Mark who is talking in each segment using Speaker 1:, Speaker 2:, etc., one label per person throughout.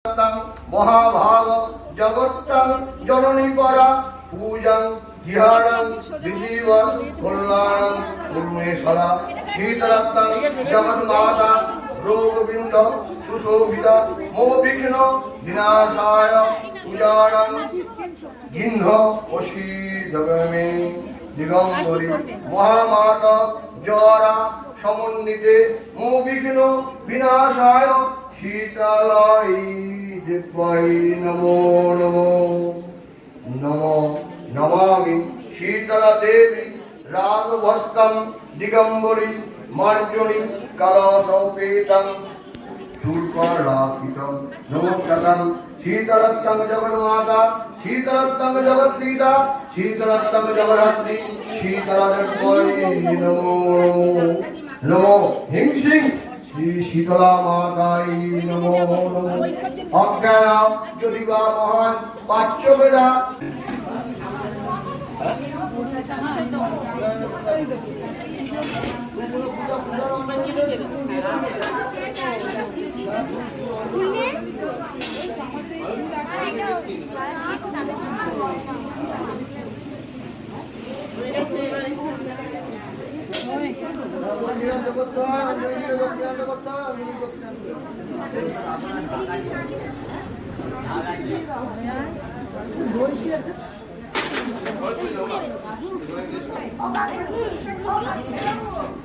Speaker 1: महाभाग जगत्तं जननी परा पूजं ध्यानं विधिवत कल्याणं पूर्णेश्वरा शीतरत्नं जगन्माता रोगबिंद सुशोभिता मोविघ्न विनाशाय पूजानं गिन्ह वशी जगमे दिगंबरी महामाता जरा समन्विते मोविघ्न विनाशाय शीतलाई दिव्यै नमो नमो नमो नमामि शीतला देवी राघवस्तं दिगंबरी मार्जनी कलशोपेतं शूर्पराकितं नमोस्ततं शीतलत्तं जगन्माता शीतलत्तं जगत्पिता शीतलत्तं जगद्धात्री शीतलादेव्यै नमो नमो हिं श्रीं श्री शीतला माताई नमो नमो अज्ञान ज्योतिबा महान पाच्यवेदा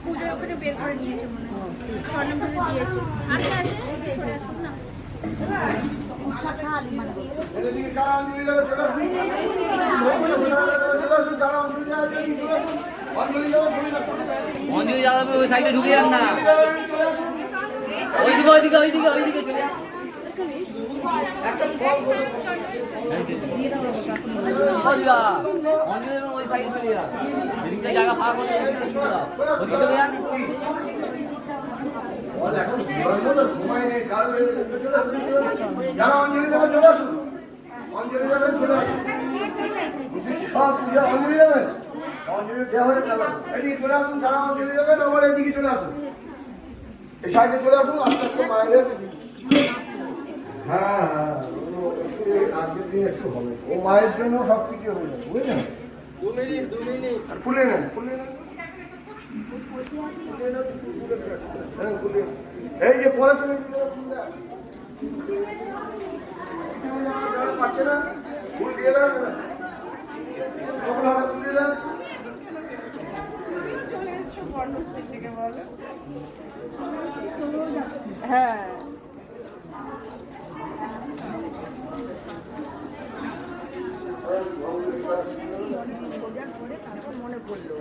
Speaker 2: পূজার ওখানে বের করে নিয়েছে মনে হয় স্বর্ণ পুজো দিয়েছে
Speaker 3: অঞ্জলি যাবে ওই সাইডে ঢুকে যান না ওইদিকে ওইদিকে ওইদিকে ওইদিকে চলে যান অঞ্জলি ওই সাইডে চলে যান এদিকে জায়গা ফাঁকা করে ওইদিকে চলে যান ওইদিকে চলে যান
Speaker 1: এখন সময় নেই কাল যারা অঞ্জলি দেবে চলে আসুন অঞ্জলি যাবেন চলে আসুন সব পূজা অঞ্জলি যাবেন অঞ্জলি দেওয়া হয়ে যাবে এদিকে চলে আসুন যারা অঞ্জলি দেবেন আমার এদিকে চলে আসুন এই সাইডে চলে আসুন আস্তে আস্তে মায়ের হ্যাঁ হ্যাঁ আজকের দিন একটু হবে ও মায়ের জন্য সব কিছু হয়ে যাবে বুঝলেন 2 মিনিট ফুলে নেন এই যে পরে তুমি পাচ্ছে না ফুল দিয়ে দেন ফুল দিয়ে দেন
Speaker 2: হ্যাঁ মনে পড়লো